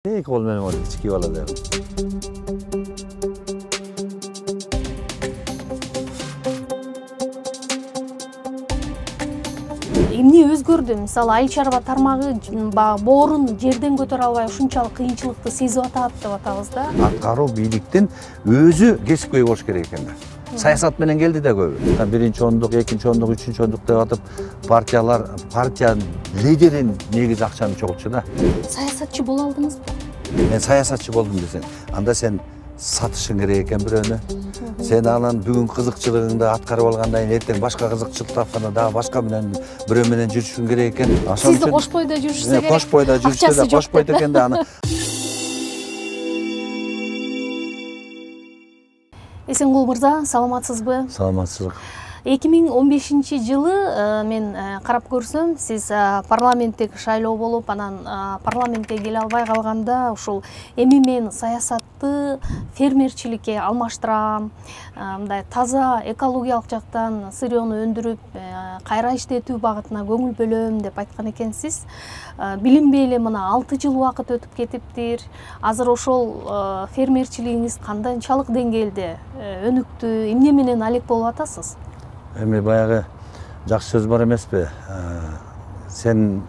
Эки кол менен ол кички бала да. Эмне өзгөрдү? Мисалы айыл чарба тармагы боорун жерден көтөрө албай ушунчалык кыйынчылыкты сезип атат деп атабыз да. Аткаруу бийликтин өзү кесипкөй болуш керек экен да. Саясат менен келди да көбү. Биринчи ондук, экинчи ондук, үчүнчү ондук деп атып, партия лидерин негизи акчаны чогултчу да. Саясатчы боло алдыңызбы? Мен саясатчы болдум десең, анда сен сатышың керек экен бирөөнү. Сен анан бүгүн кызыкчылыгыңды аткарып алгандан кийин эртең башка кызыкчылык тапканда дагы башка менен бирөө менен жүрүшүң керек экен. Сизди кошпойдо жүрүшсө керек. Кошпойдо жүрүшсө да кошпойт экен да аны. Эсенгул мырза, саламатсызбы? Саламатсыздык. 2015-жылы мен карап көрсөм, сиз парламенттеги шайлоо болуп, анан парламентке келе албай калганда ушул эми мен саясатты фермерчиликке алмаштырам, мындай таза экологиялык жактан сырьёну өндүрүп, кайра иштетүү багытына көңүл бөлөм деп айткан экенсиз. Билинбей эле мына 6 жыл убакыт өтүп кетиптир. Азыр ошол фермерчилигиңиз канчалык деңгээлде өнүктү, эмне менен алек болуп атасыз? Эми баягы жакшы сөз бар эмеспи? Сен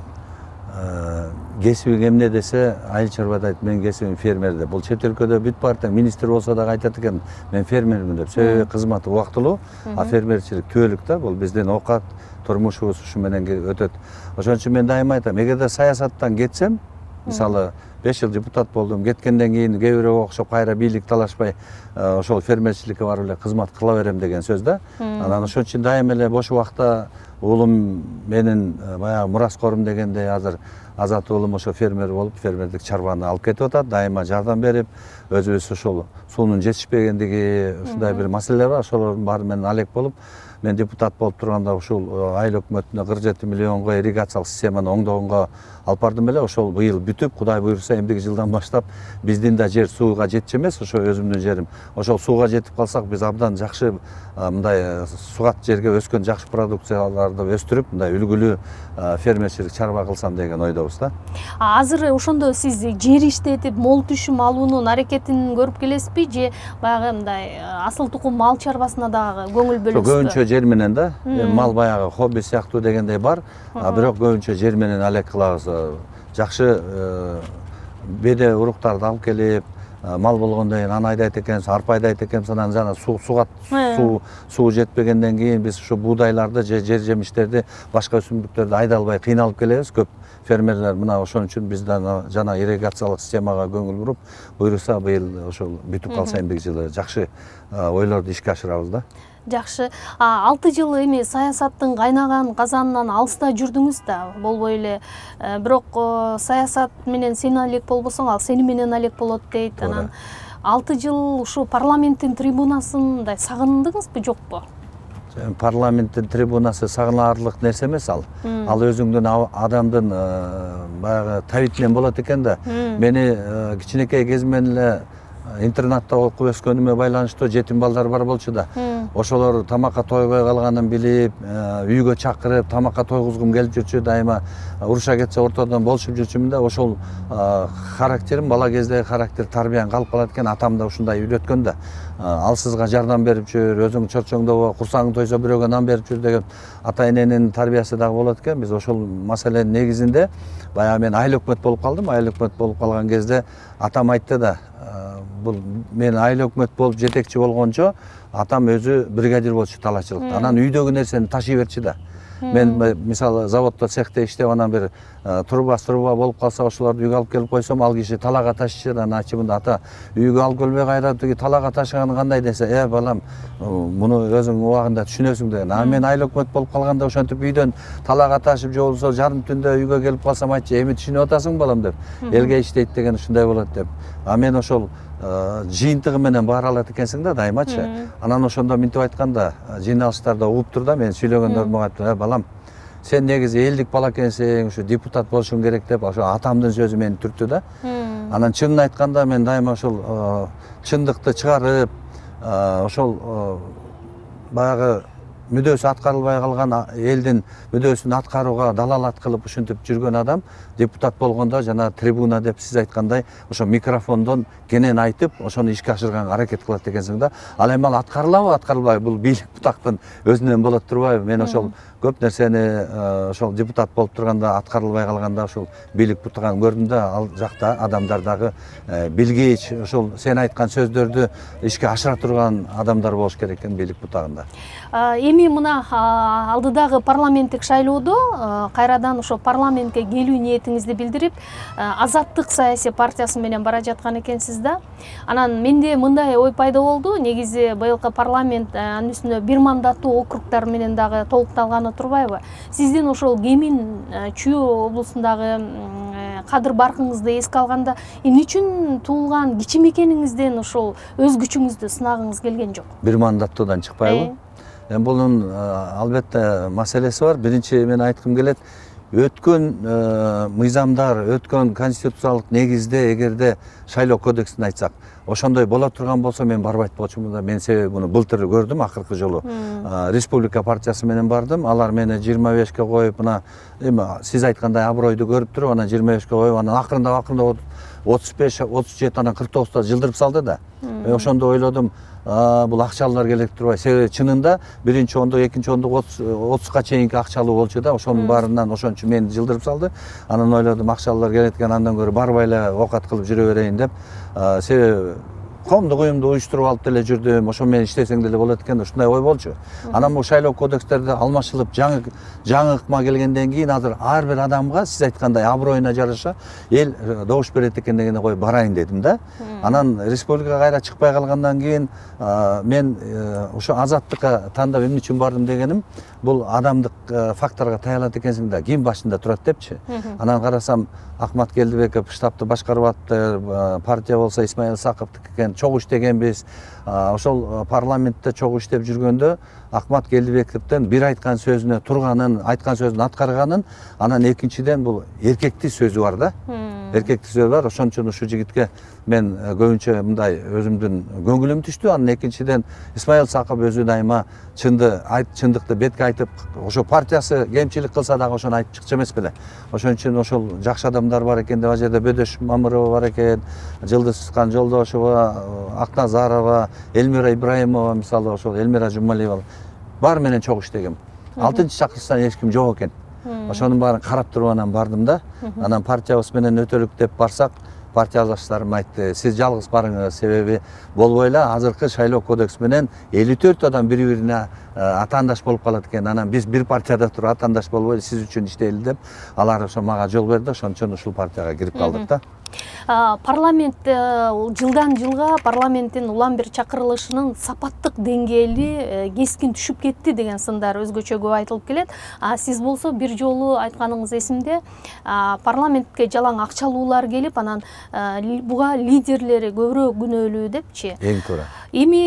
кесибиң эмне десе, айыл чарбада айт, мен кесибим фермер деп. Бул чет өлкөдө бүт партия министр болсо дагы айтат экен, мен фермермин деп. Себеби кызматы убактылуу, а фермерчилик түбөлүк да, бул биздин оокат, турмушубуз ушу менен өтөт. Ошон үчүн мен дайыма айтам, эгерде саясаттан кетсем, мисалы 5 жыл депутат болдум, кеткенден кийин кээ бирөө окшоп кайра бийлик талашпай ошол фермерчиликке барып эле кызмат кыла берем деген сөз да. Анан ошон үчүн дайыма эле бош убакта уулум менин баягы мураскорум дегендей азыр Азат уулум ошо фермер болуп, фермердик чарбаны алып кетип атат, дайыма жардам берип, өзүбүз ошол суунун жетишпегендиги, ушундай бир маселелер бар, ошолордун баары менен алек болуп, мен депутат болуп турганда ушул айыл өкмөтүнө 47 миллионго ирригациялык системаны оңдогонго алып бардым эле. Ошол быйыл бүтүп, Кудай буйруса эмдиги жылдан баштап биздин да жер сууга жетчү эмес, ошо өзүмдүн жерим. Ошол сууга жетип калсак, биз абдан жакшы мындай сугат жерге өскөн жакшы продукцияларды өстүрүп, мындай үлгүлүү фермерчилик чарба кылсам деген ойдобуз да. Азыр ошондо сиз жер иштетип, мол түшүм алуунун аракетин көрүп келесизби, же баягы мындай асыл тукум мал чарбасына дагы көңүл бөлөсүзбү? Көбүнчө жер менен да, мал баягы хобби сыяктуу дегендей бар, бирок көбүнчө жер менен алек кылабыз. Жакшы беде уруктарды алып келип, мал болгондон кийин аны айдайт экенбиз, арпа айдайт экенбиз, анан жана суу жетпегенден кийин биз ушу буудайларды же жер жемиштерди, башка өсүмдүктөрдү айдай албай кыйналып келебиз. Көп фермерлер мына ошон үчүн биз да жана ирригациялык системага көңүл буруп, буйруса быйыл ошол бүтүп калса эмдиги жылы жакшы ойлорду ишке ашырабыз да. Жакшы. 6 жыл эми саясаттын кайнаган казанынан алыста жүрдүңүз да, болбой эле. Бирок саясат менен сен алек болбосоң, ал сени менен алек болот дейт. Анан 6 жыл ушу парламенттин трибунасын мындай сагындыңызбы, жокпу? Парламенттин трибунасы сагынарлык нерсе эмес ал. Ал өзүңдүн адамдын баягы табитинен болот экен да. Мени кичинекей кезимден эле интернатта окуп өскөнүмө байланыштуу жетим балдар бар болчу да. Ошолор тамакка тойбой калганын билип, үйгө чакырып, тамакка тойгузгум келип жүрчү, дайыма уруша кетсе ортодон болушуп жүрчүмүн да. Ошол характерим, бала кездеги характер тарбияң калып калат экен, атам да ушундай үйрөткөн да. Алсызга жардам берип жүр, өзүң чорчоңдобо, курсагың тойсо бирөөгө нан берип жүр деген ата эненин тарбиясы дагы болот экен. Биз ошол маселенин негизинде баягы мен айыл өкмөт болуп калдым. Айыл өкмөт болуп калган кезде атам айтты да, бул мен айыл өкмөт болуп жетекчи болгончо атам өзү бригадир болчу талаачылыкта. Анан үйдөгү нерсени ташый берчи да. Мен мисалы заводдо цехте иштеп, анан бир труба болуп калса, ошолорду үйгө алып келип койсом, ал киши талаага ташыйт. Анан ачымында ата үйгө алып келбей кайра тиги талаага ташыганы кандай десе, балам, муну өзүң убагында түшүнөсүң деген. Анан мен айыл өкмөт болуп калганда ошентип үйдөн талаага ташып, же болбосо жарым түндө үйгө келип калсам, айтчы, эми түшүнүп атасың балам деп. Элге иштейт деген ушундай болот деп. А мен ошол жыйынтыгы менен баары алат экенсиң да, дайымачы. Анан ошондо мынтип айтканда, жыйналыштарда угуп тур да, мен сүйлөгөндөрүмө айтып, балам, сен негизи элдик бала экенсиң, ушу депутат болушуң керек деп, ошо атамдын сөзү мени түрттү да. Анан чынын айтканда мен дайыма ошол чындыкты чыгарып, ошол баягы мүдөөсү аткарылбай калган элдин мүдөөсүн аткарууга далалат кылып ушинтип жүргөн адам депутат болгондо жана трибуна деп сиз айткандай ошо микрофондон кенен айтып ошону ишке ашырганга аракет кылат экенсиң да. Ал эми аткарылабы аткарылбайбы бул бийлик бутактын өзүнөн болот турбайбы? Мен ошол көп нерсени ошол депутат болуп турганда аткарылбай калганда ошол бийлик бутаган көрдүм да, ал жакта адамдар дагы билгейч ошол сен айткан сөздөрдү ишке ашыра турган адамдар болуш керек экен бийлик бутагында. Эми мына алдыдагы парламенттик шайлоодо кайрадан ошо парламентке келүү ниетиңизди билдирип, Азаттык саясий партиясы менен бара жаткан экенсиз да. Анан менде мындай ой пайда болду. Негизи быйылкы парламент анын үстүнө бир мандаттуу округдар менен дагы толукталганы турбайбы? Сиздин ошол Кемин Чүй облусундагы кадыр баркыңызды эске алганда, эмне үчүн туулган кичимекениңизден ошол өз күчүңүздү сынагыңыз келген жок? Бир мандаттуудан чыкпайбы? Бунун албетте маселеси бар. Биринчи мен айткым келет, өткөн мыйзамдар, өткөн конституциялык негизде эгерде шайлоо кодексин айтсак, ошондой боло турган болсо мен барбайт болчумун да. Мен себеби муну былтыр көрдүм, акыркы жолу Республика партиясы менен бардым. Алар мени 25ке коюп, мына эми сиз айткандай абройду көрүп туруп, анан 25ке коюп, анан акырындап 35, 37, анан 49-то жылдырып салды да. Мен ошондо ойлодум, бул акчалар келек турбай. Себеби чынында биринчи ондук, экинчи ондук 30га чейинки акчалуу болчу да. Ошонун баарынан ошон үчүн мени жылдырып салды. Анан ойлодум, акчалар келет экен, андан көрө барбай эле оокат кылып жүрө берейин деп. Себеби коомдук уюмду уюштуруп алып деле жүрдүм. Ошо менен иштесең деле болот экен, ушундай ой болчу. Анан бул шайлоо кодекстерде алмашылып жаңы ыкма келгенден кийин азыр ар бир адамга сиз айткандай аброюна жараша эл добуш берет экен дегенде кой барайын дедим да. Анан республикага кайра чыкпай калгандан кийин мен ошо Азаттыкка тандап эмне үчүн бардым дегеним, бул адамдык факторго таялат экенсиң да, ким башында турат депчи. Анан карасам, Акмат Келдибеков штабты башкарып атты, партия болсо Исмаил Саковдук экен, чогуу иштегенбиз. Ошол парламентте чогуу иштеп жүргөндө Акмат Келдибековден бир айткан сөзүнө турганын, айткан сөзүн аткарганын, анан экинчиден бул эркектик сөзү бар да. Эркектик сөзү бар. Ошон үчүн ушул жигитке мен көбүнчө мындай өзүмдүн көңүлүм түштү. Анан экинчиден Исмаил Саков өзү дайыма чындыкты бетке айтып, ошо партиясы кемчилик кылса дагы ошону айтып чыкчу эмес беле. Ошон үчүн ошол жакшы адамдар бар экен деп, ал жерде Бөдөш Мамырова бар экен, Жылдызкан Жолдошова, Акназарова, Элмира Ибраимова, мисалы ошол Элмира Жумалиева бар менен чогуу иштегем. 6-чакырсаң эч ким жок экен. Ошонун баарын карап туруп анан бардым да. Анан партиябыз менен өтөлүк деп барсак, партиялаштарым айтты, сиз жалгыз барыңыз, себеби болбой эле азыркы шайлоо кодекс менен 54 адам бири-бирине атаандаш болуп калат экен. Анан биз бир партияда туруп атаандаш болбой сиз үчүн иштейли деп, алар ошо мага жол берди. Ошон үчүн ушул партияга кирип калдык да. Парламент жылдан жылга парламенттин улам бир чакырылышынын сапаттык деңгээли кескин түшүп кетти деген сындар өзгөчө көп айтылып келет. Сиз болсо бир жолу айтканыңыз эсимде, парламентке жалаң акчалуулар келип, анан буга лидерлери көбүрөөк күнөөлүү депчи. Эң туура. Эми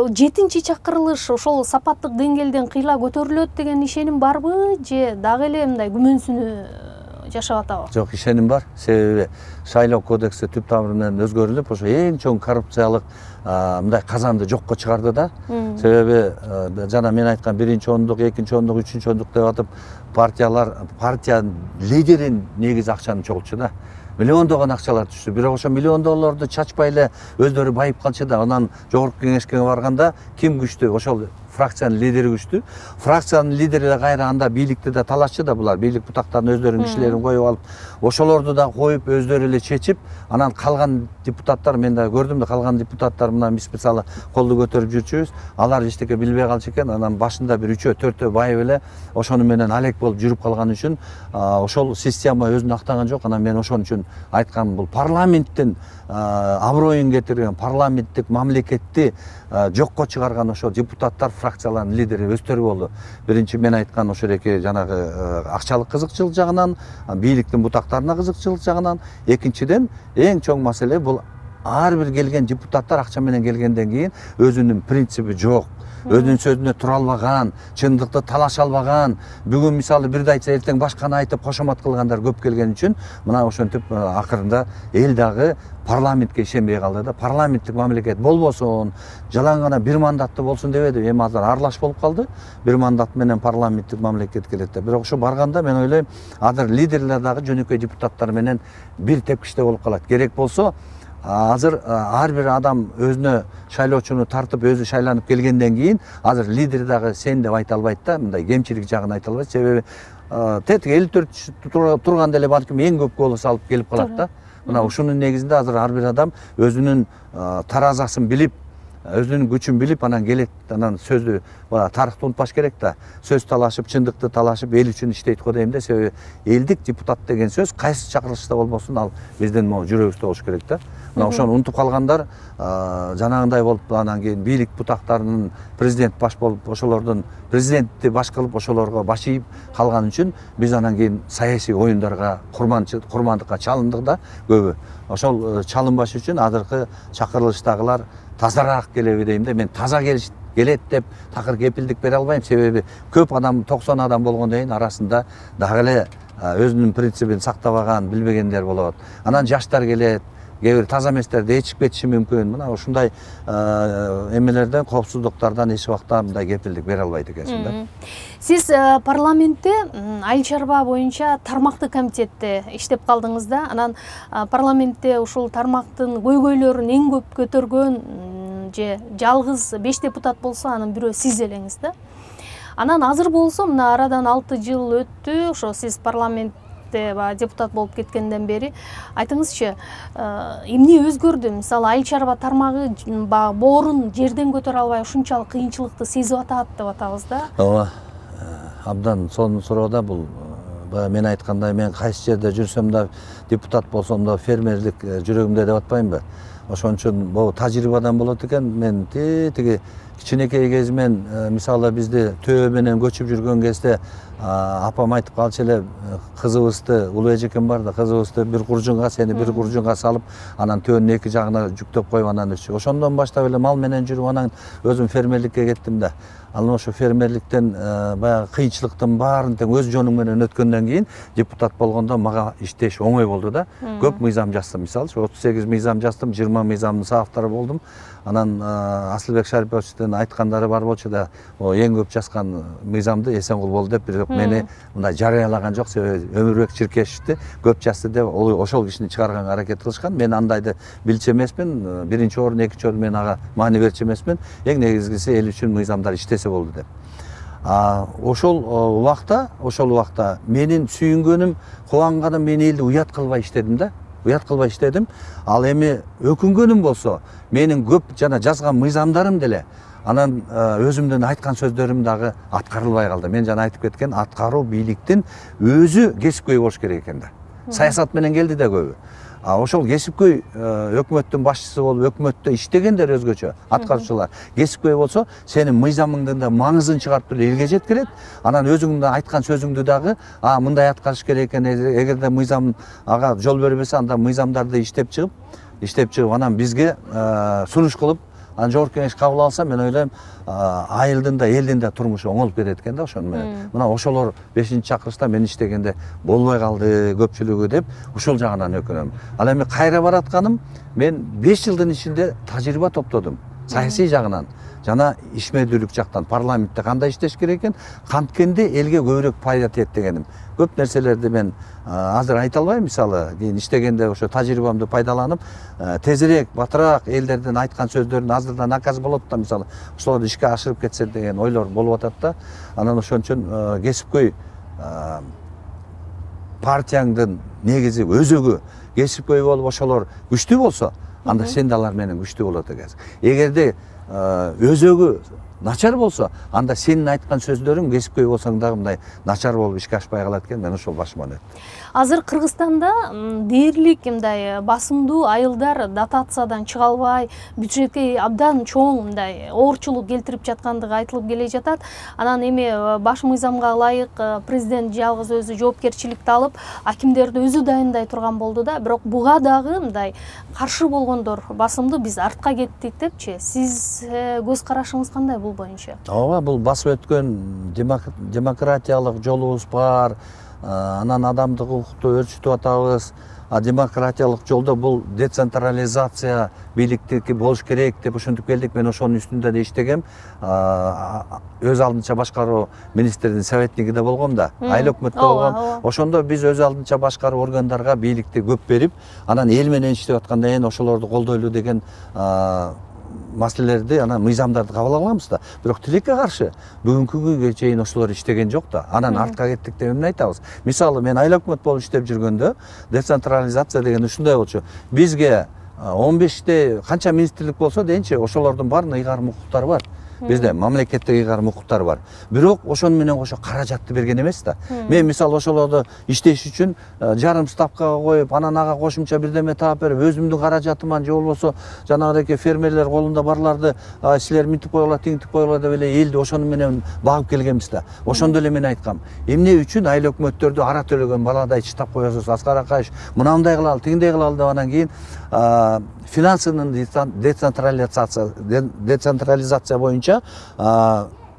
7-чи чакырылыш ошол сапаттык деңгээлден кыйла көтөрүлөт деген ишеним барбы, же дагы эле мындай күмөнсүнүү жашап атабы? Жок, ишеним бар. Себеби шайлоо кодекси түп тамыры менен өзгөрүлүп, ошо эң чоң коррупциялык мындай казанды жокко чыгарды да. Себеби жана мен айткан биринчи ондук, экинчи ондук, үчүнчү ондук деп атып, партия лидерин негизи акчаны чогултчу да. Миллиондогон акчалар түштү. Бирок ошо миллион долларды чачпай эле өздөрү байып калчу да. Анан жогорку кеңешке барганда ким күчтүү? Ошол фракциянын лидери күчтүү. Фракциянын лидери да кайра анда бийликти да талашчу да булар. Бийлик бутактарын өздөрүнүн кишилерин коюп алып, ошолорду да коюп өздөрү эле чечип, анан калган депутаттар, мен да көрдүм да, калган депутаттар мына биз мисалы колду көтөрүп жүрчүбүз, алар эчтеке билбей калчу экен. Анан башында бир 3-4 байып эле ошону менен алек болуп жүрүп калган үчүн ошол система өзүн актаган жок. Анан мен ошон үчүн айткан, бул парламенттин аброюн кетирген, парламенттик мамлекетти жокко чыгарган ошо депутаттар, фракциялардын лидери өздөрү болду. Биринчи мен айткан ошол эки жанагы акчалык кызыкчылык жагынан, бийликтин бутактарына кызыкчылык жагынан, экинчиден эң чоң маселе бул ар бир келген депутаттар акча менен келгенден кийин өзүнүн принциби жок, өзүнүн сөзүнө тура албаган, чындыкты талаша албаган, бүгүн мисалы бирди айтса эртең башканы айтып кошомат кылгандар көп келген үчүн мына ошентип акырында эл дагы парламентке ишенбей калды да. Парламенттик мамлекет болбосун, жалаң гана бир мандатты болсун дебеди. Эми азыр аралаш болуп калды. Бир мандат менен парламенттик мамлекет келет да. Бирок ошо барганда мен ойлойм, азыр лидерлер дагы жөнөкөй депутаттар менен бир тепкичте болуп калат. Керек болсо азыр ар бир адам өзүнө шайлоочуну тартып өзү шайланып келгенден кийин азыр лидер дагы сен деп айта албайт да, мындай кемчилик жагын айта албайт. Себеби тетиги 54 турганда эле балким эң көп голос алып келип калат да. Мына ушунун негизинде азыр ар бир адам өзүнүн таразасын билип, өзүнүн күчүн билип анан келет, анан сөздү тарыхты унутпаш керек да. Сөз талашып, чындыкты талашып эл үчүн иштейт го дейм да. Себеби элдик депутат деген сөз кайсы чакырылышта болбосун ал биздин могу жүрөгүбүздө болуш керек да. Мына ошону унутуп калгандар жанагындай болуп анан кийин бийлик бутактарынын президент баш болуп ошолордун президентти баш кылып ошолорго баш ийип калган үчүн биз анан кийин саясий оюндарга курмандыкка чалындык да көбү. Ошол чалынбаш үчүн азыркы чакырылыштагылар тазараак келеби дейм да. Мен таза келет деп такыр кепилдик бере албайм. Себеби көп адам, 90 адам болгондон кийин арасында дагы эле өзүнүн принцибин сактабаган, билбегендер болот. Анан жаштар келет, кээ бир таза эместерди ээрчип кетиши мүмкүн. Мына ушундай эмелерден, коопсуздуктардан эч убакта мындай кепилдик бере албайт экенсиң да. Сиз парламентте айыл чарба боюнча тармактык комитетте иштеп калдыңыз да. Анан парламентте ушул тармактын көйгөйлөрүн эң көп көтөргөн же жалгыз 5 депутат болсо анын бирөө сиз элеңиз да. Анан азыр болсо мына арадан 6 жыл өттү, ошо сиз парламент депутат болуп кеткенден бери айтыңызчы, эмне өзгөрдү? Мисалы айыл чарба тармагы боорун жерден көтөрө албай ушунчалык кыйынчылыкты сезип атат деп атабыз да. Ооба, абдан сонун суроо да бул. Мен айткандай, мен кайсы жерде жүрсөм да, депутат болсом да фермерлик жүрөгүмдө деп атпаймынбы? Ошон үчүн бул тажрыйбадан болот экен. Мен тиги кичинекей кезимен мисалы бизди төө менен көчүп жүргөн кезде апам айтып калчу эле, кызыбызды, улуу эжекем бар да, кызыбызды бир куржунга, сени бир куржунга салып, анан төөнүн эки жагына жүктөп коюп анан ошондон баштап эле мал менен жүрүп анан өзүм фермерликке кеттим да. Анан ошо фермерликтен баягы кыйынчылыктын баарын тең өз жонуң менен өткөндөн кийин депутат болгондо мага иштеш оңой болду да. Көп мыйзам жаздым, мисалы 38 мыйзам жаздым, 20 мыйзамдын саактары болдум. Анан Асылбек Шариповичтин айткандары бар болчу да, эң көп жазган мыйзамды Эсенгул болду деп, бирок мени мындай жарыялаган жок. Себеби Өмүрбек Чиркешевди көп жазды деп ошол кишини чыгарганга аракет кылышкан. Мен андайды билчү эмесмин, биринчи орун, экинчи орун мен ага маани берчү эмесмин. Эң негизгиси эл үчүн мыйзамдар иштесе болду деп. Ошол убакта менин сүйүнгөнүм, кубанганым, мен элди уят кылбай иштедим да. Уят кылбай иштедим. Ал эми өкүнгөнүм болсо, менин көп жана жазган мыйзамдарым деле анан өзүмдүн айткан сөздөрүм дагы аткарылбай калды. Мен жана айтып кеткен, аткаруу бийликтин өзү кесипкөй болуш керек экен да. Саясат менен келди да көбү. Ошол кесипкөй өкмөттүн башчысы болуп, өкмөттө иштегендер өзгөчө, аткаруучулар. Кесипкөй болсо, сенин мыйзамыңдын да маңызын чыгарып туруп элге жеткирет. Анан өзүңдүн айткан сөзүңдү дагы, мындай аткарыш керек экен, эгерде мыйзам ага жол бербесе, анда мыйзамдарды иштеп чыгып, анан бизге сунуш кылып, анан жогорку кеңеш кабыл алса, мен ойлойм, айылдын да, элдин да турмушу оңолуп кетет экен да ошону менен. Мына ошолор 5-чакырышта мен иштегенде болбой калды көпчүлүгү деп, ушул жагынан өкүнөм. Ал эми кайра баратканым, мен 5 жылдын ичинде тажрыйба топтодум. Саясий жагынан жана ишмердүүлүк жактан, парламентте кандай иштеш керек экен, канткенде элге көбүрөөк пайда тиет дегеним. Көп нерселерди мен азыр айта албайм, мисалы, кийин иштегенде ошо тажрыйбамды пайдаланып, тезирээк, батыраак элдердин айткан сөздөрүн азырдан наказ болот да, мисалы, ошолорду ишке ашырып кетсе деген ойлор болуп атат да. Анан ошон үчүн кесипкөй партияңдын негизи өзөгү кесипкөй болуп ошолор күчтүү болсо, анда сен да алар менен күчтүү болот экенсиң. Эгерде өзөгү начар болсо, анда сенин айткан сөздөрүң кесипкөй болсоң дагы мындай начар болуп ишке ашпай калат экен. Мен ошол башыма өнөт. Азыр Кыргызстанда дээрлик мындай басымдуу айылдар дотациядан чыга албай, бюджетке абдан чоң мындай оорчулук келтирип жаткандыгы айтылып келе жатат. Анан эми баш мыйзамга ылайык президент жалгыз өзү жоопкерчиликти алып, акимдерди өзү дайындай турган болду да. Бирок буга дагы мындай каршы болгондор басымдуу, биз артка кеттик депчи. Сиз көз карашыңыз кандай бул боюнча? Ооба, бул басып өткөн демократиялык жолубуз бар. Анан адамдык укукту өрчүтүп атабыз. Демократиялык жолдо бул децентрализация бийликтики болуш керек деп ошентип келдик. Мен ошонун үстүндө да иштегем. Өз алдынча башкаруу министрдин советниги да болгом да. Айыл өкмөттө болгом. Ошондо биз өз алдынча башкаруу органдарга бийликти көп берип, анан эл менен иштеп аткандан кийин ошолорду колдойлу деген маселелерди, анан мыйзамдарды кабыл алганбыз да. Бирок тилекке каршы бүгүнкү күнгө чейин ошолор иштеген жок да. Анан артка кеттик деп эмне айтабыз? Мисалы, мен айыл өкмөт болуп иштеп жүргөндө децентрализация деген ушундай болчу. Бизге 15те канча министрлик болсо дейинчи, ошолордун баарына ыйгарым укуктар бар. Бизде мамлекеттик ыйгарым укуктар бар. Бирок ошону менен кошо каражатты берген эмес да. Мен мисалы ошолорду иштеш үчүн жарым ставкага коюп, анан ага кошумча бирдеме таап берип, өзүмдүн каражатыман же болбосо жанагыдей фермерлер колунда барларды силер мынтип койгула, тиңтип койгула деп эле элди ошону менен багып келгенбиз да. Ошондо эле мен айткам, эмне үчүн айыл өкмөттөрдү ара төлөгөн баладай чыттап коесуз, Аскар Акаевич мынандай кылалы, тигиндей кылалы деп анан кийин финансынын децентрализация боюнча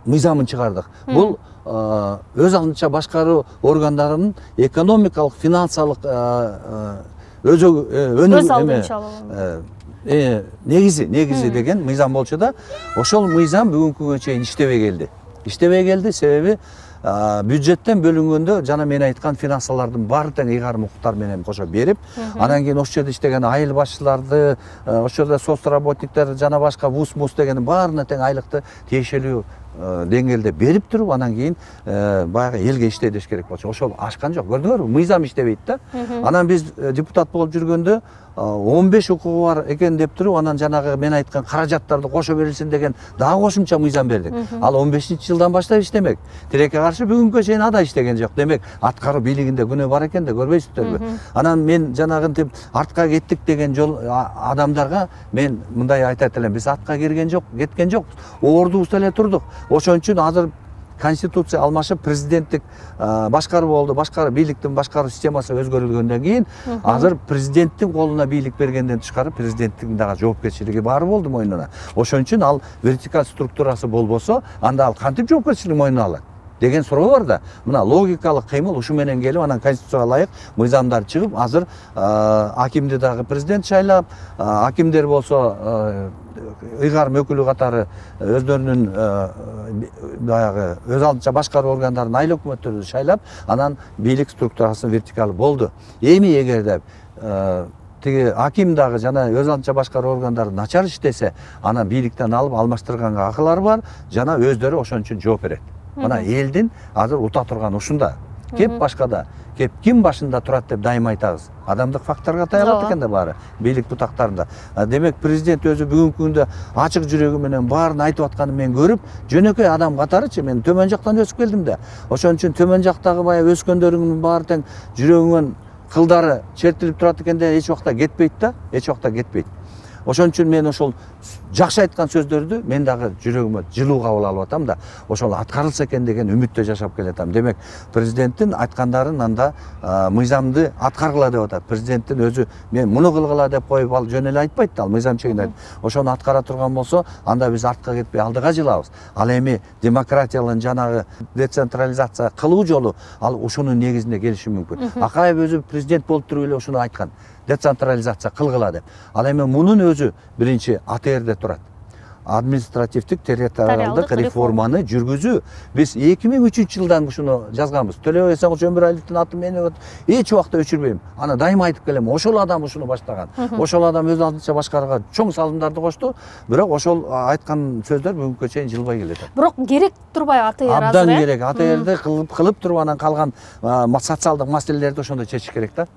мыйзамын чыгардык. Бул өз алдынча башкаруу органдарынын экономикалык, финансалык негизи деген мыйзам болчу да. Ошол мыйзам бүгүнкү күнгө чейин иштебей келди. Иштебей келди, себеби бюджеттен бөлүнгөндө жана мен айткан финансалардын баары тең ыйгарым укуктар менен кошо берип, анан кийин ошол жерде иштеген айыл башчыларды, ошол жерде соцработниктер жана башка вуз дегенин баарына тең айлыкты тиешелүү деңгээлде берип туруп, анан кийин баягы элге иштей деш керек болчу. Ошол ашкан жок. Көрдүңөрбү? Мыйзам иштебейт да. Анан биз депутат болуп жүргөндө 15 укугу бар экен деп туруп, анан жанагы мен айткан каражаттарды кошо берилсин деген дагы кошумча мыйзам бердик. Ал 15-жылдан баштап иштемек. Тилекке каршы бүгүнкү чейин ада иштеген жок. Демек, аткаруу бийлигинде күнөө бар экен да, көрбөйсүздөрбү? Анан мен жанагынтип артка кеттик деген жол адамдарга мен мындай айтат элем, биз артка кеткен жок, ордубузда эле турдук. Ошон үчүн азыр Конституция алмашып, президенттик башкаруу болду, бийликтин башкаруу системасы өзгөрүлгөндөн кийин, азыр президенттин колуна бийлик бергенден тышкары президенттин дагы жоопкерчилиги баары болду мойнуна. Ошон үчүн ал вертикаль структурасы болбосо, анда ал кантип жоопкерчилик мойнуна алат деген суроо бар да. Мына логикалык кыймыл ушу менен келип, анан конституцияга ылайык мыйзамдар чыгып, азыр акимди дагы президент шайлап, акимдер болсо ыйгарым өкүлү катары өздөрүнүн баягы өз алдынча башкаруу органдарын, айыл өкмөттөрдү шайлап, анан бийлик структурасы вертикаль болду. Эми эгерде тиги аким дагы жана өз алдынча башкаруу органдары начар иштесе, анан бийликтен алып алмаштырганга акылары бар, жана өздөрү ошон үчүн жооп берет. Мына элдин азыр ута турган ушунда. Кеп башкада, кеп ким башында турат деп дайым айтабыз. Адамдык факторго таялат экен да баары, бийлик бутактарында. Демек, президент өзү бүгүнкү күндө ачык жүрөгү менен баарын айтып атканын мен көрүп, жөнөкөй адам катарычы мен төмөн жактан өсүп келдим да. Ошон үчүн төмөн жактагы бая өскөндөрүңдүн баары тең жүрөгүңөн кылдары чертилип турат экен да, эч убакта кетпейт да, эч убакта кетпейт. Ошон үчүн мен ошол жакшы айткан сөздөрдү мен дагы жүрөгүмө жылуу кабыл алып атам да, ошол аткарылса экен деген үмүттө жашап келатам. Демек, президенттин айткандарын анда мыйзамды аткаргыла деп атат. Президенттин өзү мен муну кылгыла деп коюп ал жөн эле айтпайт да, ал мыйзам чегинде айтат. Ошону аткара турган болсо, анда биз артка кетпей алдыга жылабыз. Ал эми демократиялын жанагы децентрализация кылуу жолу ал ушунун негизинде келиши мүмкүн. Акаев өзү президент болуп туруп эле ушуну айткан. Децентрализация кылгыла деп. Ал эми мунун өзү биринчи АТРде турат. Административдик территориалдык реформаны жүргүзүү. Биз 2003-жылдан ушуну жазганбыз. Төлөбай Эсенкулов Өмүралиевдин аты мен эч убакта өчүрбөйм. Аны дайыма айтып келем. Ошол адам ушуну баштаган. Ошол адам өз алдынча башкарууга чоң салымдарды кошту. Бирок ошол айткан сөздөр бүгүнкү чейин жылбай келет. Бирок керек турбай АТР азыр? Абдан керек. АТРди кылып туруп анан калган социалдык маселелерди ошондо чечиш керек да.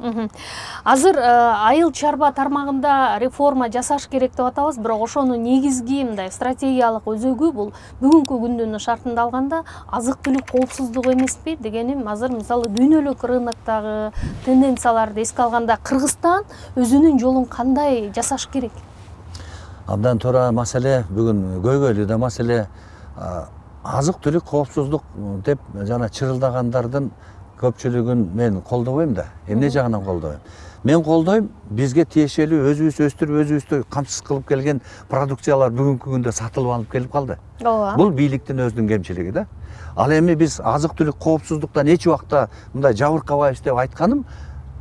Азыр айыл чарба тармагында реформа жасаш керек деп атабыз, бирок ошонун негизги мындай стратегиялык өзөгү бул бүгүнкү күндүн шартында алганда азык түлүк коопсуздугу эмеспи дегеним. Азыр мисалы дүйнөлүк рыноктогу тенденцияларды эске алганда Кыргызстан өзүнүн жолун кандай жасаш керек? Абдан туура маселе, бүгүн көйгөйлүү да маселе. Азык түлүк коопсуздук деп жана чырылдагандардын көпчүлүгүн мен колдобойм да. Эмне жагынан колдобойм? Мен колдойм, бизге тиешелүү өзүбүз өстүрүп, өзүбүздү камсыз кылып келген продукциялар бүгүнкү күндө сатылып алып келип калды. Бул бийликтин өзүнүн кемчилиги да. Ал эми биз азык түлүк коопсуздуктан эч убакта мындай жабыркабайбыз деп айтканым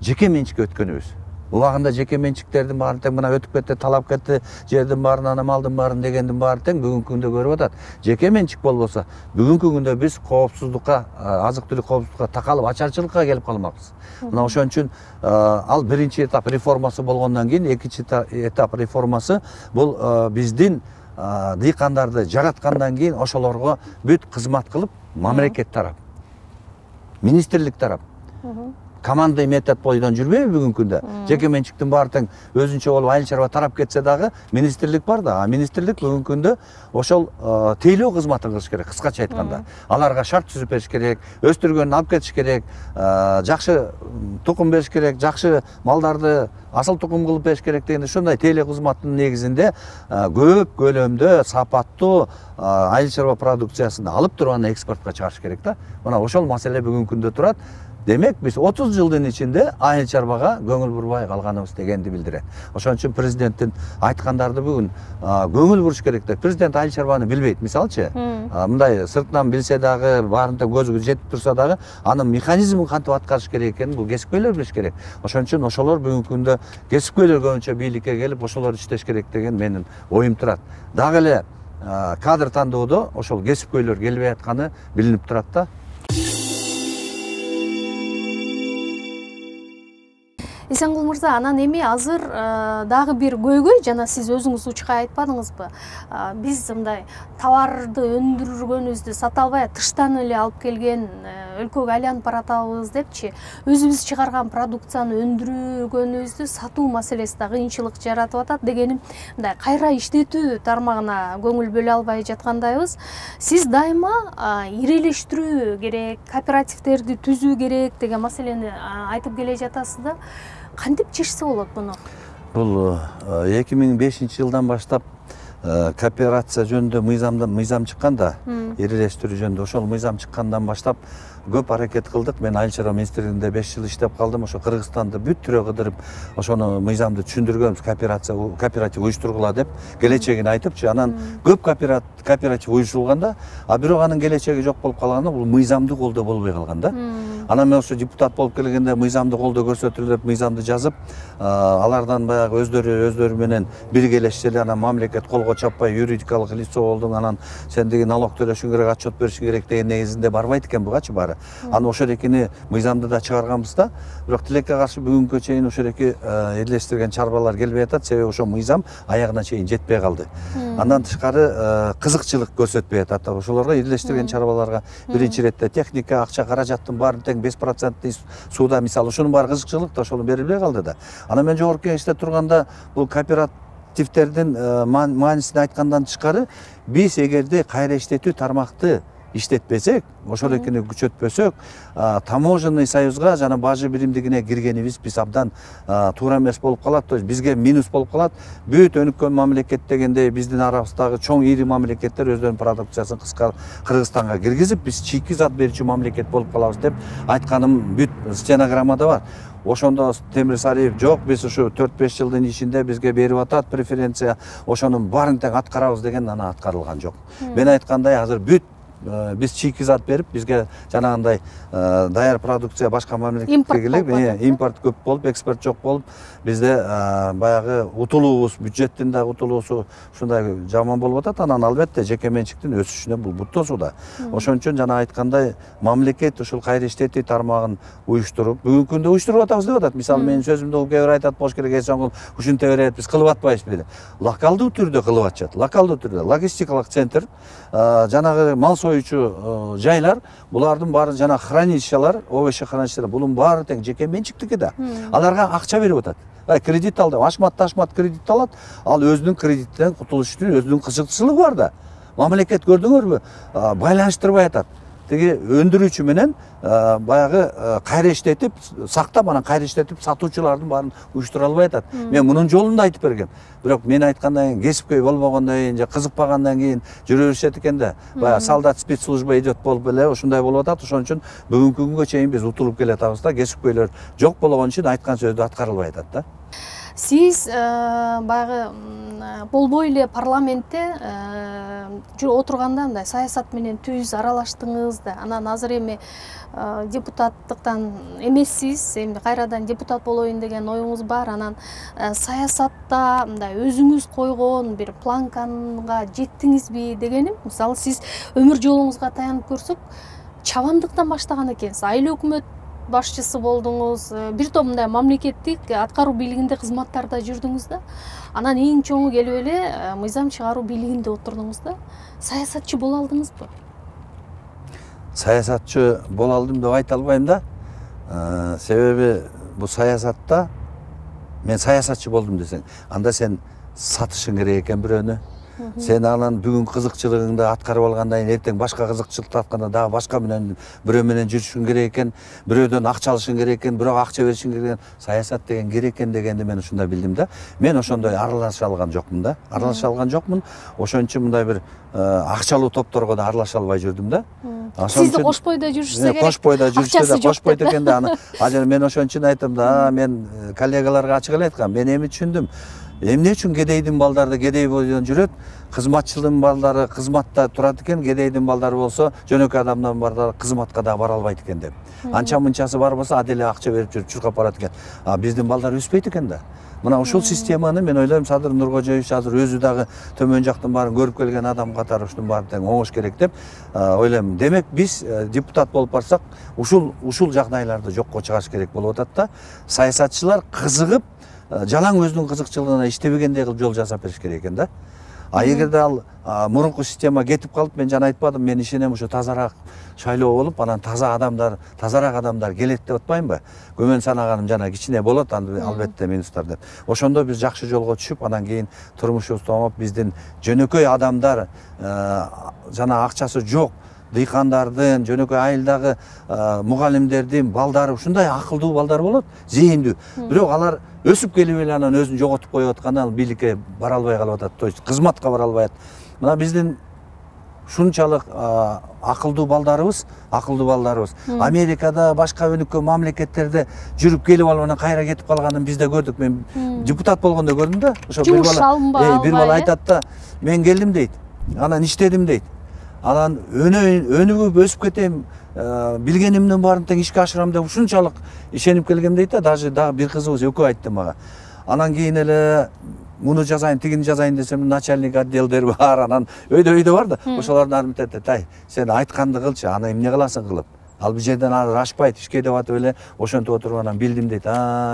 жеке менчикке өткөнүбүз. Убагында жеке менчиктердин баарын тең мына өтүп кетти, талап кетти, жердин баарын, ана малдын баарын дегендин баары тең бүгүнкү күндө көрүп атат. Жеке менчик болбосо, бүгүнкү күндө биз коопсуздукка, азык түлүк коопсуздукка такалып, ачарчылыкка келип калмакпыз. Мына ошон үчүн ал биринчи этап реформасы болгондон кийин экинчи этап реформасы бул биздин дыйкандарды жараткандан кийин ошолорго бүт кызмат кылып, мамлекет тарап, министрлик тарап командный метод бойдон жүрбөйбү бүгүнкү күндө? Жеке менчиктин баары тең өзүнчө болуп айыл чарба тарап кетсе дагы министрлик бар да. А министрлик бүгүнкү күндө ошол тейлөө кызматын кылыш керек, кыскача айтканда. Аларга шарт түзүп бериш керек, өстүргөнүн алып кетиш керек, жакшы тукум бериш керек, жакшы малдарды асыл тукум кылып бериш керек дегенде ушундай тейлөө кызматтын негизинде көп көлөмдө сапаттуу айыл чарба продукциясын алып туруп аны экспортко чыгарыш керек да. Мына ошол маселе бүгүнкү күндө турат. Демек биз 30 жылдын ичинде айыл чарбага көңүл бурбай калганыбыз дегенди билдирет. Ошон үчүн президенттин айткандарды бүгүн көңүл буруш керек деп. Президент айыл чарбаны билбейт, мисалчы. Мындай сыртынан билсе дагы, баарында көзү жетип турса дагы, анын механизмин кантип аткарыш керек экенин бул кесипкөйлөр билиш керек. Ошон үчүн ошолор бүгүнкү күндө кесипкөйлөр көбүнчө бийликке келип, ошолор иштеш керек деген менин оюм турат. Дагы эле кадр тандоодо ошол кесипкөйлөр келбей атканы билинип турат да. Эсенгул мырза, анан эми азыр дагы бир көйгөй, жана сиз өзүңүз учка айтпадыңызбы? Биз мындай товарды өндүргөнүбүздү сата албай, тыштан эле алып келген өлкөгө айланып баратабыз депчи, өзүбүз чыгарган продукцияны өндүргөнүбүздү сатуу маселеси да кыйынчылык жаратып атат дегеним, мындай кайра иштетүү тармагына көңүл бөлө албай жаткандайбыз. Сиз дайыма ирелештирүү керек, кооперативдерди түзүү керек деген маселени айтып келе жатасыз да. Кантип чечсе болот муну? Бул 2005 жылдан баштап кооперация жөнүндө мыйзам чыккан да, ирелештирүү жөнүндө. Ошол мыйзам чыккандан баштап көп аракет кылдык. Мен айыл чарба министрлигинде 5 жыл иштеп калдым. Ошо Кыргызстанды бүт түрө кыдырып, ошону мыйзамды түшүндүргөнбүз, кооператив уюштургула деп, келечегин айтыпчы. Анан көп кооператив уюштурулганда, а бирок анын келечеги жок болуп калганда, бул мыйзамды колдоо болбой калган да. Анан мен ошо депутат болуп келгенде мыйзамды колдоо көрсөтүлүп, мыйзамды жазып, алардан баягы өздөрү менен биргелешти эле. Анан мамлекет колго чаппай, юридикалык лицо болдуң, анан сен деген налог төлөшүң керек, отчет беришиң керек деген негизинде барбайт экен бугачы баары. Аны ошолекини мыйзамды да чыгарганбыз да. Бирок тилекке каршы бүгүнкү чейин ошолеки элестирген чарбалар келбей атат, себеби ошо мыйзам аягына чейин жетпей калды. Андан тышкары кызыкчылык көрсөтпөй атат. Ошолорго элестирген чарбаларга биринчи иретте техника, акча, каражаттын баарын тең 5% сууда, мисалы, ушунун баары кызыкчылык да ошону берилбей калды да. Анан мен жогорку кеңеште турганда бул кооперативдердин маанисин айткандан тышкары, биз эгерде кайра иштетүү тармакты иштетпесек, ошолекини күчөтпөсөк, таможенный союзга жана бажы биримдигине киргенибиз биз абдан туура эмес болуп калат. То есть бизге минус болуп калат. Бүт өнүккөн мамлекет дегенде биздин арабыздагы чоң ири мамлекеттер өздөрүнүн продукциясын Кыргызстанга киргизип, биз чийки зат берүүчү мамлекет болуп калабыз деп айтканым бүт стенограммада бар. Ошондо Темир Сариев жок, биз ушу 4-5 жылдын ичинде бизге берип атат преференция, ошонун баарын тең аткарабыз деген, ана аткарылган жок. Мен айткандай, азыр бүт биз чийки зат берип, бизге жанагындай даяр продукция башка мамлекетке келип, импорт көп болуп, экспорт жок болуп, бизде баягы утулуубуз, бюджеттин да утулуусу ушундай жаман болуп атат. Анан албетте жеке менчиктин өсүшүнө бул бут тосуу да. Ошон үчүн жана айткандай, мамлекет ушул кайра иштетүү тармагын уюштуруп, бүгүнкү күндө уюштуруп атабыз деп атат. Мисалы, менин сөзүмдө кээ бир айтат болуш керек, Эсенгул ушинте берет, биз кылып атпайбызбы? Локалдуу түрдө кылып атышат. Локалдуу түрдө логистикалык центр, жанагы мал союучу жайлар, булардын баары жана хранилищалар, овощ хранилищалар, бунун баары тең жеке менчиктики да. Аларга акча берип атат. Кредит алды, ашмат кредит алат. Ал өзүнүн кредиттен кутулуш үчүн өзүнүн кызыкчылыгы бар да. Мамлекет көрдүңөрбү? Байланыштырбай атат. Теги өндүрүүчү менен баягы кайра иштетип, сактап анан кайра иштетип сатуучулардын баарын уюштура албай атат. Мен мунун жолун да айтып бергем. Бирок мен айткандан кийин кесипкөй болбогондон кийин же кызыкпагандан кийин жүрө беришет экен да. Баягы солдат спецслужба идет болуп эле ушундай болуп атат. Ошон үчүн бүгүнкү күнгө чейин биз утулуп келатабыз да. Кесипкөйлөр жок болгон үчүн айткан сөздү аткарылбай атат да. Сиз баягы болбой эле парламентте отурганда мындай саясат менен түз аралаштыңыз да. Анан азыр эми депутаттыктан эмессиз, эми кайрадан депутат болоюн деген оюңуз бар. Анан саясатта мындай өзүңүз койгон бир планкага жеттиңизби дегеним. Мисалы сиз өмүр жолуңузга таянып көрсөк, чабандыктан баштаган экенсиз. Айыл өкмөт башчысы болдуңуз, бир топ мындай мамлекеттик аткаруу бийлигинде кызматтарда жүрдүңүз да. Анан эң чоңу келип эле мыйзам чыгаруу бийлигинде отурдуңуз да. Саясатчы боло алдыңызбы? Саясатчы боло алдым деп айта албайм да. Себеби бул саясатта мен саясатчы болдум десең, анда сен сатышың керек экен бирөөнү. Сен анан бүгүн кызыкчылыгыңды аткарып алгандан кийин эртең башка кызыкчылыкты атканда дагы башка менен бирөө менен жүрүшүң керек экен, бирөөдөн акча алышың керек экен, бирок акча беришиң керек экен. Саясат деген керек экен дегенди мен ушунда билдим да. Мен ошондой аралаша алган жокмун да. Аралаша алган жокмун. Ошон үчүн мындай бир акчалуу топторго да аралаша албай жүрдүм да. Сизди кошпойдо жүрүшсө керек. Кошпойдо жүрүшсө да кошпойт экен да. Аны мен ошон үчүн айттым да, мен коллегаларга ачык эле айткам. Мен эми түшүндүм. Эмне үчүн кедейдин балдары кедей бойдон жүрөт? Кызматчылын балдары кызматта турат экен, кедейдин балдары болсо жөнөкөй адамдын балдары кызматка да бара албайт экен деп. Анча мынчасы бар болсо аделе акча берип жүрүп чуркап барат экен. Биздин балдар өспөйт экен да. Мына ушул системаны мен ойлойм Садыр Нуркожоевич азыр өзү дагы төмөн жактын баарын көрүп келген адам катары ушунун баарын тең оңош керек деп ойлойм. Демек биз депутат болуп барсак ушул жагдайларды жокко чыгарыш керек болуп атат да. Саясатчылар кызыгып жалаң өзүнүн кызыкчылыгына иштебегендей кылып жол жасап бериш керек экен да. Эгерде ал мурунку система кетип калып, мен жана айтпадым, мен ишенем ушу тазараак шайлоо болуп, анан тазараак адамдар келет деп атпаймынбы? Көмөн санаганым жана кичине болот, албетте минустар деп. Ошондо биз жакшы жолго түшүп, анан кийин турмушубузду оңоп, биздин жөнөкөй адамдар жана акчасы жок дыйкандардын, жөнөкөй айылдагы мугалимдердин балдары ушундай акылдуу балдар болот, зээндүү. Бирок алар өсүп келип эле анан өзүн жоготуп коюп атканда ал бийликке бара албай калып атат, то есть кызматка бара албай атат. Мына биздин ушунчалык акылдуу балдарыбыз. Америкада, башка өнүккөн мамлекеттерде жүрүп келип алып анан кайра кетип калганын биз да көрдүк. Мен депутат болгондо көрдүм да. Ошо бир бала айтат да, мен келдим дейт. Анан иштедим дейт. Анан өнүгүп өсүп кетем, билгенимдин баарын тең ишке ашырам деп ушунчалык ишенип келгем дейт да. Даже бир кызыбыз экөө айтты мага. Анан кийин эле муну жазайын, тигини жазайын десем, начальник отделдер бар, анан өйдө бар да. Ошолордун арым айтат, "Ай, сен айтканды кылчы, аны эмне кыласың кылып? Ал бул жерден ары ашпайт, ишке деп атып эле ошентип отуруп анан билдим дейт.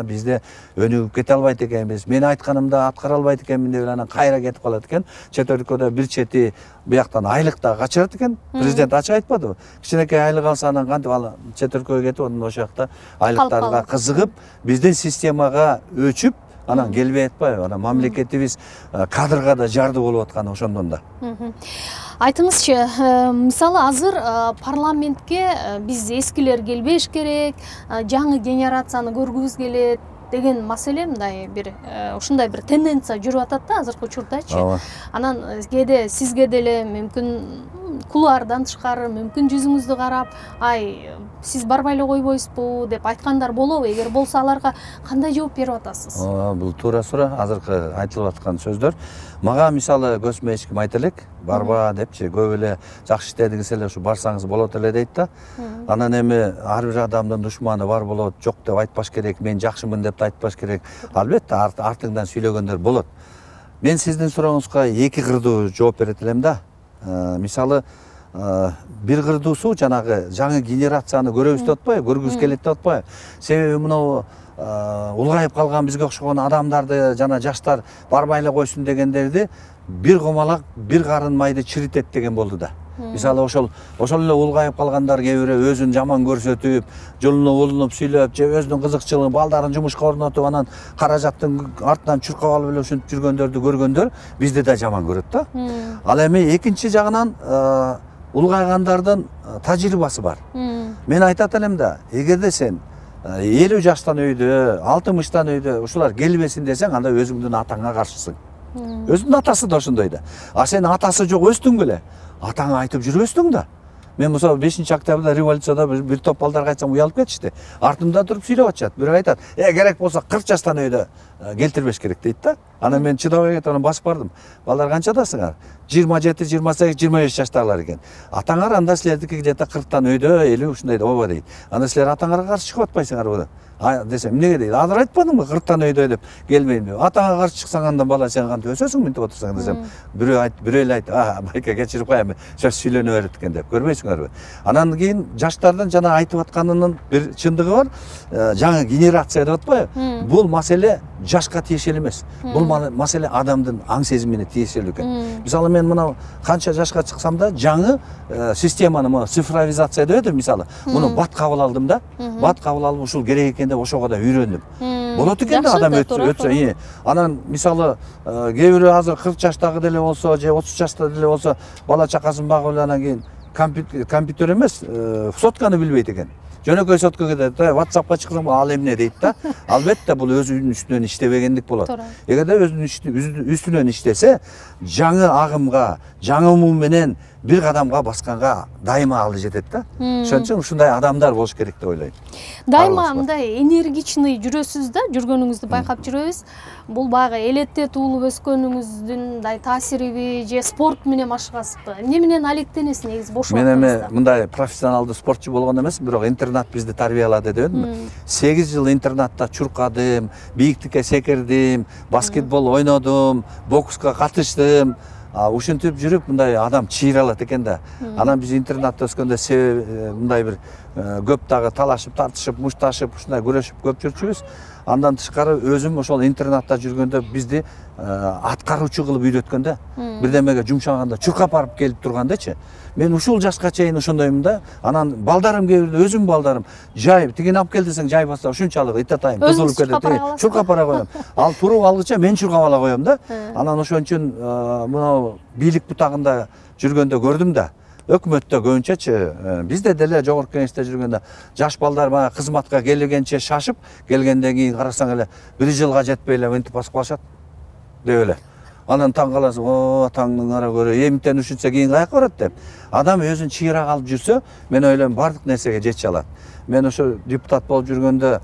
Бизде өнүгүп кете албайт экенбиз. Мен айтканымды аткара албайт экенмин деп анан кайра кетип калат экен. Чет өлкөдө бир чети бияктан айлык да качырат экен. Президент ачык айтпадыбы? Кичинекей айлык алса анан кантип ал чет өлкөгө кетип, анан ошол жакта айлыктарга кызыгып, биздин системага өчүп, анан келбей атпайбы? Анан мамлекетибиз кадрга да жарды болуп атканы ошондон да. Айтыңызчы, мисалы азыр парламентке биз эскилер келбеш керек, жаңы генерацияны көргүбүз келет деген маселе мындай бир ушундай бир тенденция жүрүп атат да азыркы учурдачы. Анан кээде сизге деле мүмкүн кулуардан тышкары, мүмкүн жүзүңүздү карап, "Ай, сиз барбай эле койбойсузбу?" деп айткандар болобу? Эгер болсо аларга кандай жооп берип атасыз? Бул туура суроо, азыркы айтылып аткан сөздөр. Мага мисалы көзүмө эч ким айта элек, барба депчи, көп эле жакшы иштедиңиз эле, ушу барсаңыз болот эле дейт да. Анан эми ар бир адамдын душманы бар болот, жок деп айтпаш керек, мен жакшымын деп да айтпаш керек. Албетте артыңдан сүйлөгөндөр болот. Мен сиздин сурооңузга эки кырдуу жооп берет элем да. Мисалы бир кырдуусу жанагы жаңы генерацияны көрөбүз деп атпайбы, көргүбүз келет деп атпайбы? Себеби мына улгайып калган бизге окшогон адамдарды жана жаштар барбай эле койсун дегендерди бир комалак, бир карын майды чиритет деген болду да. Мисалы ошол эле улгайып калгандар кээ бирөө өзүн жаман көрсөтүп, жолуна улунуп сүйлөп, же өзүнүн кызыкчылыгын, балдарын жумушка орнотуп, анан каражаттын артынан чуркап алып эле ушинтип жүргөндөрдү көргөндөр бизди да жаман көрөт да. Ал эми экинчи жагынан улгайгандардын тажрыйбасы бар. Мен айтат элем да, эгерде сен 50 жаштан өйдө, 60 өйдө ушулар келбесин десең, анда өзүңдүн атаңа каршысың. Өзүнүн атасы да ошондой да. А сен атасы жок өстүң беле, атаңа айтып жүрбөстүң да. Мен мисалы 5-октябрда революцияда бир топ балдарга айтсам уялып кетишти. Артымда туруп сүйлөп атышат. Бирөө айтат, керек болсо 40 жаштан өйдө келтирбеш керек дейт да. Анан мен чыдабай кетип анан басып бардым. Балдар канчадасыңар? 27, 28, 25 жаштагылар экен. Атаңар анда силердики где-то 40тан өйдө, 50 ушундай ооба дейт. Анда силер атаңарга каршы чыгып атпайсыңарбы? Десем, эмнеге дейт? Азыр айтпадыңбы 40тан өйдө деп келбейм деп. Атаңа каршы чыксаң анда бала сен кантип өсөсүң мынтип отурсаң десем, бирөө эле айтты, байке кечирип коем, сөз сүйлөнө берет экен деп. Көрбөйсүңөрбү? Анан кийин жаштардын жана айтып атканынын бир чындыгы бар. Жаңы генерация деп атпайбы? Бул маселе жашка тиешелүү эмес. Бул маселе адамдын аң сезимине тиешелүү экен. Мисалы мен мына канча жашка чыксам да жаңы системаны, цифровизация деп атат мисалы. Муну бат кабыл алдым да. Бат кабыл алып ушул керек экен деп ошого да үйрөндүм. Болот экен да адам өтсө. Анан мисалы кээ бирөө азыр 40 жаштагы деле болсо, же 30 жашта деле болсо, бала чакасын багып эле анан кийин компьютер эмес, сотканы билбейт экен. Жөнөкөй сотко кетет, WhatsAppка чыксаң ал эмне дейт да. Албетте бул өзүнүн үстүнөн иштебегендик болот. Эгерде өзүнүн үстүнөн иштесе, жаңы агымга, жаңы умум менен бир кадамга басканга дайыма алы жетет да. Ошон үчүн ушундай адамдар болуш керек деп ойлойм. Дайыма мындай энергичный жүрөсүз да, жүргөнүңүздү байкап жүрөбүз. Бул баягы элетте туулуп өскөнүңүздүн мындай таасириби же спорт менен машыгасызбы? Эмне менен алектенесиз негизи бош убактыңызда? Мен эми мындай профессионалдуу спортчу болгон эмесмин, бирок интернат бизди тарбиялады дебедимби? 8 жыл интернатта чуркадым, бийиктикке секирдим, баскетбол ойнодум, бокска катыштым. Ушинтип жүрүп мындай адам чыйралат экен да. Анан биз интернатта өскөндө мындай бир көп дагы талашып, тартышып, мушташып, ушундай күрөшүп көп жүрчүбүз. Андан тышкары өзүм ошол интернатта жүргөндө бизди аткаруучу кылып үйрөткөн да. Бирдемеге жумшаганда чуркап барып келип тургандачы. Мен ушул жашка чейин ошондоймун да. Анан балдарым кээ бирде өзүм балдарым жай тигини алып кел десең жай баса ушунчалык итатайым кызылып кетет. Чуркап бара коем. Ал туруп алгыча мен чуркап ала коем да. Анан ошон үчүн мына бийлик бутагында жүргөндө көрдүм да. Өкмөттө көбүнчөчү бизде деле жогорку кеңеште жүргөндө жаш балдар баягы кызматка келгенче шашып, келгенден кийин карасаң эле 1 жылга жетпей эле мынтип басып калышат деп эле. Анан таң каласың, таңдын ара көрө, эмтен ушинтсе кийин каяка барат деп. Адам өзүн чыйрак алып жүрсө, мен ойлойм бардык нерсеге жете алат. Мен ошо депутат болуп жүргөндө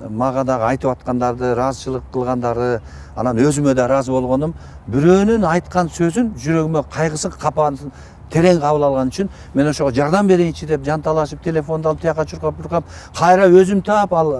мага дагы айтып аткандарды, ыраазычылык кылгандарды, анан өзүмө да ыраазы болгонум, бирөөнүн айткан сөзүн жүрөгүмө кайгысын, капасын терең кабыл алган үчүн мен ошого жардам берейинчи деп жанталашып, телефонду алып тияка чуркап, кайра өзүм таап ал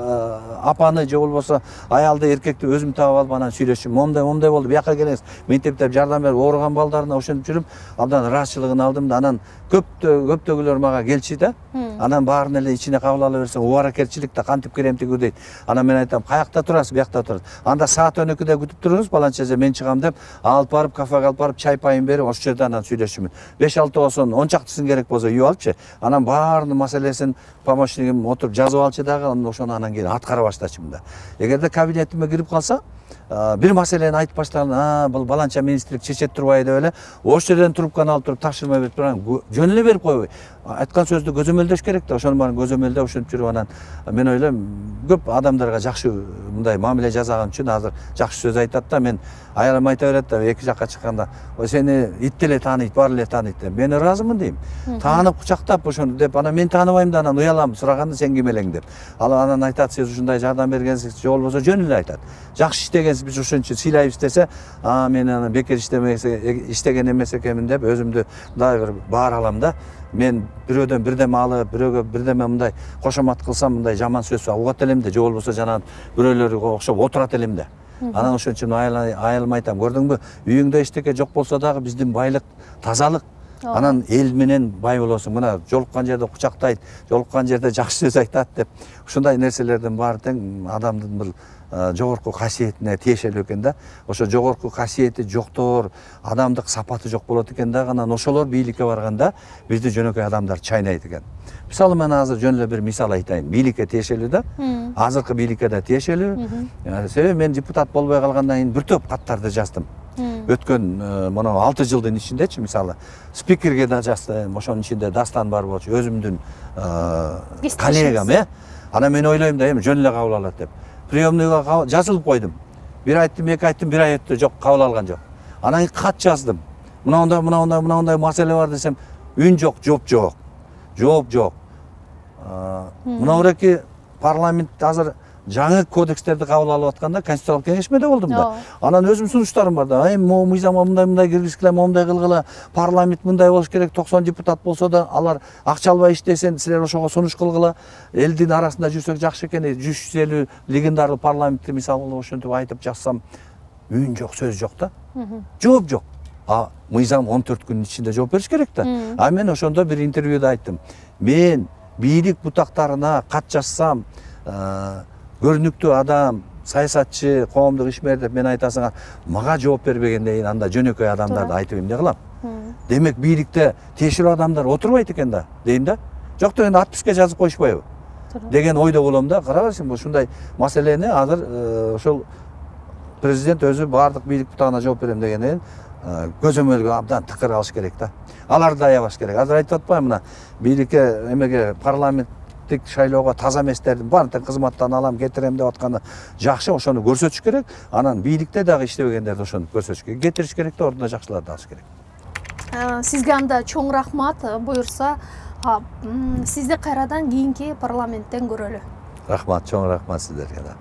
апаны же болбосо аялды, эркекти өзүм таап алып анан сүйлөшүм. Момдай болду, бияка келиңиз. Мынтип деп жардам берип, ооруган балдарына ошентип жүрүп, абдан ыраазычылыгын алдым да. Анан көптөгүлөр мага келчи да. Анан баарын эле ичине кабыл ала берсең, убаракерчилик да кантип керем тигүү дейт. Анан мен айтам, каякта турасыз, биякта турасыз. Анда саат 12-де күтүп туруңуз, баланча же мен чыгам деп, алып барып кафеге алып барып чай пайын берип, ошол жерде анан сүйлөшүмүн. 5-6 болсун, 10 чактысын керек болсо үйүп алчы. Анан баарынын маселесин помощнигим отуруп жазып алчы дагы, ошону анан кийин аткара баштачымын да. Эгерде кабинетиме кирип калса, бир маселени айтып баштаган, бул баланча министрлик чечет турбайбы деп эле, ошол жерден трубканы алып туруп тапшырма берип турган, жөн эле берип койбой. Айткан сөздү көзөмөлдөш керек да, ошону баарын көзөмөлдөп ошентип жүрүп анан мен ойлойм, көп адамдарга жакшы мындай мамиле жасаган үчүн азыр жакшы сөз айтат да. Мен аялым айта берет да, эки жакка чыкканда, сени ит деле тааныйт, баары эле тааныйт деп. Мен ыраазымын дейм. Таанып кучактап ошону деп, анан мен тааныбайм да, анан уялам, сураганда сен ким элең деп. Ал анан айтат, сиз ушундай жардам бергенсиз, же болбосо жөн эле айтат. Жакшы иштегенсиз, биз ошон үчүн сыйлайбыз десе, мен анан бекер иштеген эмес экенмин деп өзүмдү мындай бир баар алам да. Мен бирөөдөн бирдеме алып, бирөөгө бирдеме мындай кошомат кылсам, мындай жаман сөз угат элем да, же болбосо жана бирөөлөргө окшоп отурат элем да. Анан ошон үчүн аялыма айтам, көрдүңбү, үйүңдө эчтеке жок болсо дагы биздин байлык тазалык. Анан эл менен бай болосуң. Мына жолуккан жерде кучактайт, жолуккан жерде жакшы сөз айтат деп. Ушундай нерселердин баары тең адамдын бир жогорку касиетине тиешелүү экен да. Ошо жогорку касиети жоктор, адамдык сапаты жок болот экен да, анан ошолор бийликке барганда бизди жөнөкөй адамдар чайнайт экен. Мисалы мен азыр жөн эле бир мисал айтайын. Бийликке тиешелүү да. Азыркы бийликке да тиешелүү. Себеби мен депутат болбой калгандан кийин бир топ каттарды жаздым. Өткөн мына 6 жылдын ичиндечи, мисалы спикерге да жаздым, ошонун ичинде Дастан бар болчу, өзүмдүн коллегам, Анан мен ойлойм да, жөн эле кабыл алат деп. Приемныйга жазылып койдум. Бир айттым, эки айттым, бир ай өттү, жок, кабыл алган жок. Анан кат жаздым. Мынандай маселе бар десем, үн жок, жооп жок. Жооп жок. Мына уреки парламент азыр жаңы кодекстерди кабыл алып атканда конституциялык кеңешмеде болдум да. Анан өзүм сунуштарым бар да. Мыйзамга мындай киргизгиле, мындай кылгыла, парламент мындай болуш керек, 90 депутат болсо да алар акча албай иштесен, силер ошого сунуш кылгыла. Элдин арасында жүрсөк жакшы экен. 150 легендар парламентти мисалы ошентип айтып жазсам, үн жок, сөз жок да. Жооп жок. Мыйзам 14 күнүн ичинде жооп бериш керек да. Мен ошондо бир интервьюда айттым. Мен бийлик бутактарына кат жазсам, көрүнүктүү адам, саясатчы, коомдук ишмер деп мен айтасыңар, мага жооп бербегенден кийин анда жөнөкөй адамдарды айтып эмне кылам? Демек бийликте тиешелүү адамдар отурбайт экен да, дейм да. Жок дегенде отписка жазып коюшпайбы? Деген ойдо болом да. Карабайсың, ушундай маселени азыр ошол президент өзү баардык бийлик бутагына жооп берем дегенден көзөмөлгө абдан тыкыр алыш керек да. Аларды аябаш керек. Азыр айтып атпаймынбы, мына бийликке эмеге парламенттик шайлоого таза эместердин баарын кызматтан алам, кетирем деп атканда жакшы, ошону көрсөтүш керек. Анан бийликте дагы иштебегендерди ошону көрсөтүш керек. Кетириш керек да, ордуна жакшыларды алыш керек. Сизге анда чоң рахмат. Буюрса, сизди кайрадан кийинки парламенттен көрөлү. Рахмат, чоң рахмат сиздерге да.